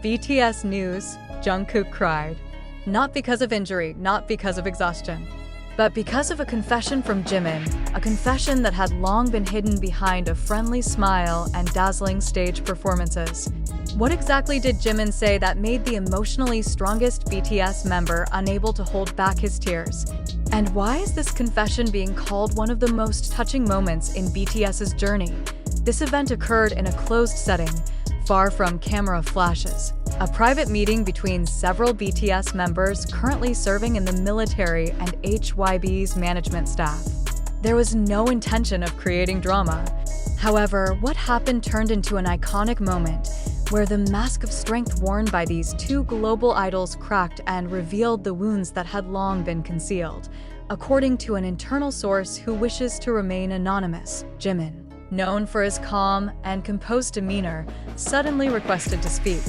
BTS news, Jungkook cried. Not because of injury, not because of exhaustion, but because of a confession from Jimin, a confession that had long been hidden behind a friendly smile and dazzling stage performances. What exactly did Jimin say that made the emotionally strongest BTS member unable to hold back his tears? And why is this confession being called one of the most touching moments in BTS's journey? This event occurred in a closed setting, far from camera flashes. A private meeting between several BTS members currently serving in the military and HYB's management staff. There was no intention of creating drama. However, what happened turned into an iconic moment where the mask of strength worn by these two global idols cracked and revealed the wounds that had long been concealed. According to an internal source who wishes to remain anonymous, Jimin, known for his calm and composed demeanor, suddenly requested to speak.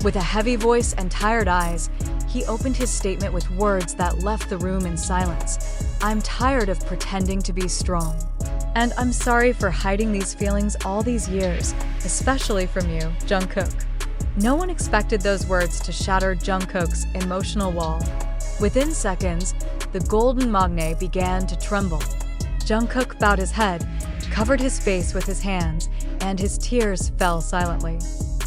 With a heavy voice and tired eyes, he opened his statement with words that left the room in silence. "I'm tired of pretending to be strong. And I'm sorry for hiding these feelings all these years, especially from you, Jungkook." No one expected those words to shatter Jungkook's emotional wall. Within seconds, the golden magne began to tremble. Jungkook bowed his head, covered his face with his hands, and his tears fell silently.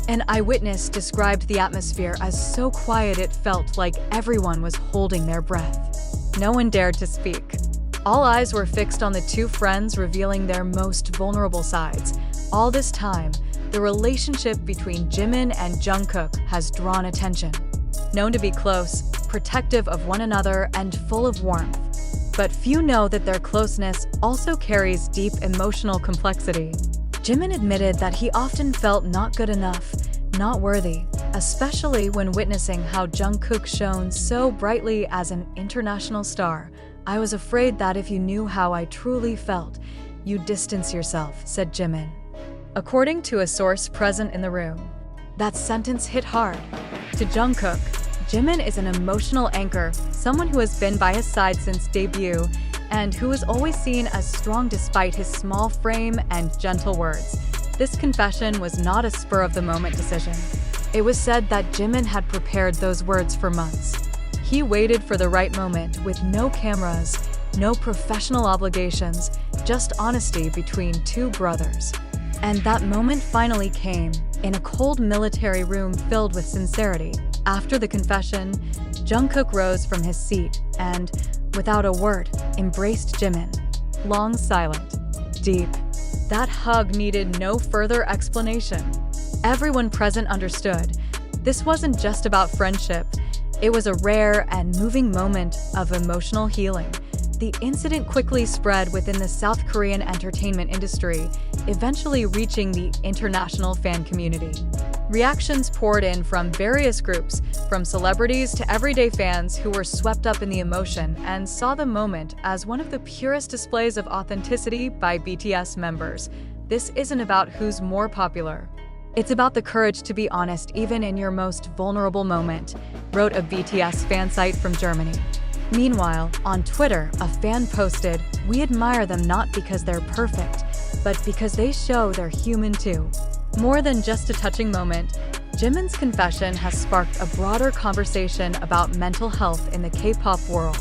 An eyewitness described the atmosphere as so quiet it felt like everyone was holding their breath. No one dared to speak. All eyes were fixed on the two friends, revealing their most vulnerable sides. All this time, the relationship between Jimin and Jungkook has drawn attention. Known to be close, protective of one another, and full of warmth. But few know that their closeness also carries deep emotional complexity. Jimin admitted that he often felt not good enough, not worthy, especially when witnessing how Jungkook shone so brightly as an international star. "I was afraid that if you knew how I truly felt, you'd distance yourself," said Jimin. According to a source present in the room, that sentence hit hard. To Jungkook, Jimin is an emotional anchor, someone who has been by his side since debut, and who is always seen as strong despite his small frame and gentle words. This confession was not a spur-of-the-moment decision. It was said that Jimin had prepared those words for months. He waited for the right moment with no cameras, no professional obligations, just honesty between two brothers. And that moment finally came, in a cold military room filled with sincerity. After the confession, Jungkook rose from his seat and, without a word, embraced Jimin. Long, silent, deep. That hug needed no further explanation. Everyone present understood. This wasn't just about friendship. It was a rare and moving moment of emotional healing. The incident quickly spread within the South Korean entertainment industry, eventually reaching the international fan community. Reactions poured in from various groups, from celebrities to everyday fans who were swept up in the emotion and saw the moment as one of the purest displays of authenticity by BTS members. This isn't about who's more popular. It's about the courage to be honest even in your most vulnerable moment, wrote a BTS fan site from Germany. Meanwhile, on Twitter, a fan posted, "We admire them not because they're perfect, but because they show they're human too." More than just a touching moment, Jimin's confession has sparked a broader conversation about mental health in the K-pop world.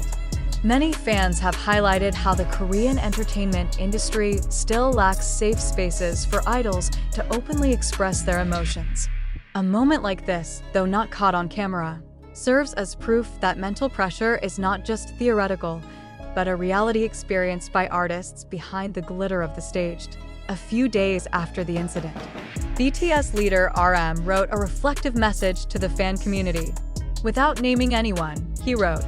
Many fans have highlighted how the Korean entertainment industry still lacks safe spaces for idols to openly express their emotions. A moment like this, though not caught on camera, serves as proof that mental pressure is not just theoretical, but a reality experienced by artists behind the glitter of the stage. A few days after the incident, BTS leader RM wrote a reflective message to the fan community. Without naming anyone, he wrote,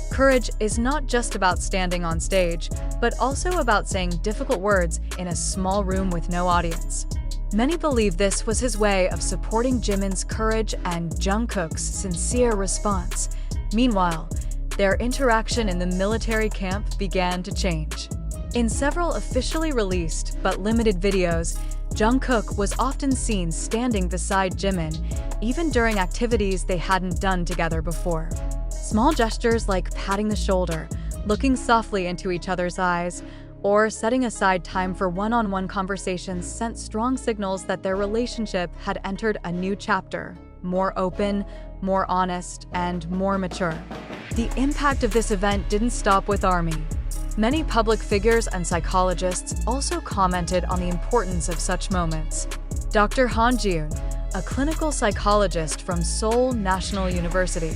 "Courage is not just about standing on stage, but also about saying difficult words in a small room with no audience." Many believe this was his way of supporting Jimin's courage and Jungkook's sincere response. Meanwhile, their interaction in the military camp began to change. In several officially released but limited videos, Jungkook was often seen standing beside Jimin, even during activities they hadn't done together before. Small gestures like patting the shoulder, looking softly into each other's eyes, or setting aside time for one-on-one conversations sent strong signals that their relationship had entered a new chapter. more open, more honest, and more mature. The impact of this event didn't stop with ARMY. Many public figures and psychologists also commented on the importance of such moments. Dr. Han Jiun, a clinical psychologist from Seoul National University,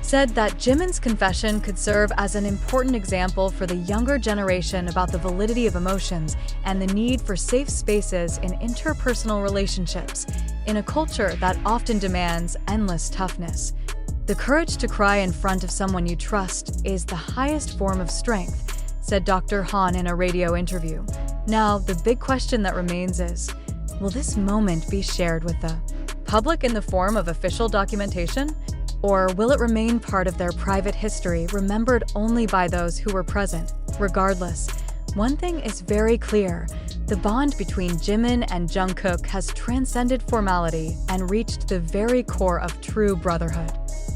said that Jimin's confession could serve as an important example for the younger generation about the validity of emotions and the need for safe spaces in interpersonal relationships, in a culture that often demands endless toughness. The courage to cry in front of someone you trust is the highest form of strength, said Dr. Han in a radio interview. Now, the big question that remains is, will this moment be shared with the public in the form of official documentation? Or will it remain part of their private history, remembered only by those who were present? Regardless, one thing is very clear. The bond between Jimin and Jungkook has transcended formality and reached the very core of true brotherhood.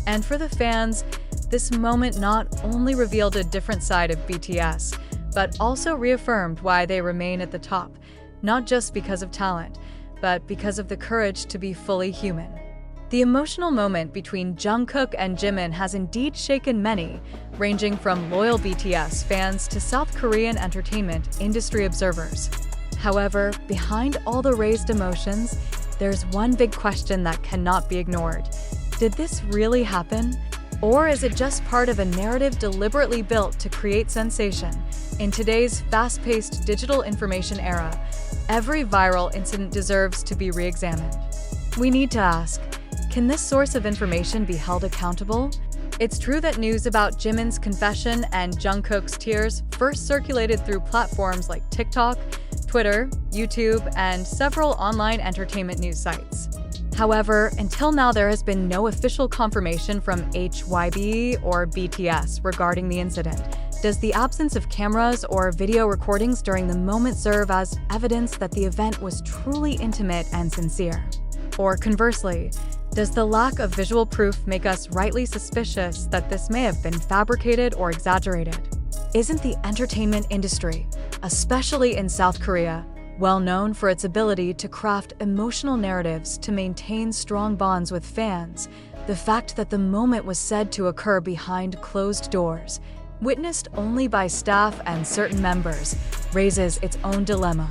And for the fans, this moment not only revealed a different side of BTS, but also reaffirmed why they remain at the top, not just because of talent, but because of the courage to be fully human. The emotional moment between Jungkook and Jimin has indeed shaken many, ranging from loyal BTS fans to South Korean entertainment industry observers. However, behind all the raised emotions, there's one big question that cannot be ignored. Did this really happen? Or is it just part of a narrative deliberately built to create sensation? In today's fast-paced digital information era, every viral incident deserves to be re-examined. We need to ask, can this source of information be held accountable? It's true that news about Jimin's confession and Jungkook's tears first circulated through platforms like TikTok, Twitter, YouTube, and several online entertainment news sites. However, until now there has been no official confirmation from HYB or BTS regarding the incident. Does the absence of cameras or video recordings during the moment serve as evidence that the event was truly intimate and sincere? Or conversely, does the lack of visual proof make us rightly suspicious that this may have been fabricated or exaggerated? Isn't the entertainment industry, especially in South Korea, well known for its ability to craft emotional narratives to maintain strong bonds with fans? The fact that the moment was said to occur behind closed doors, witnessed only by staff and certain members, raises its own dilemma.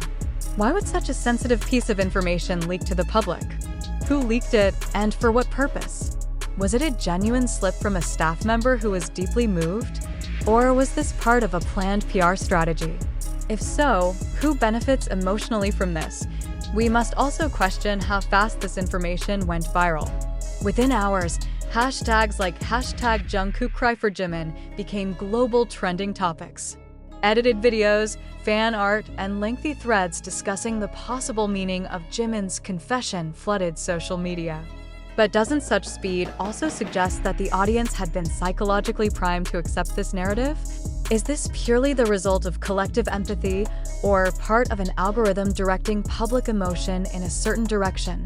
Why would such a sensitive piece of information leak to the public? Who leaked it, and for what purpose? Was it a genuine slip from a staff member who was deeply moved? Or was this part of a planned PR strategy? If so, who benefits emotionally from this? We must also question how fast this information went viral. Within hours, hashtags like #JungkookCryForJimin became global trending topics. Edited videos, fan art, and lengthy threads discussing the possible meaning of Jimin's confession flooded social media. But doesn't such speed also suggest that the audience had been psychologically primed to accept this narrative? Is this purely the result of collective empathy or part of an algorithm directing public emotion in a certain direction?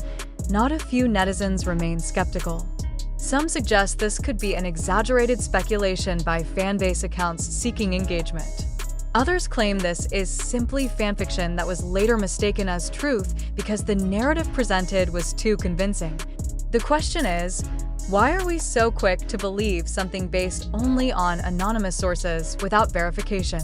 Not a few netizens remain skeptical. Some suggest this could be an exaggerated speculation by fanbase accounts seeking engagement. Others claim this is simply fanfiction that was later mistaken as truth because the narrative presented was too convincing. The question is, why are we so quick to believe something based only on anonymous sources without verification?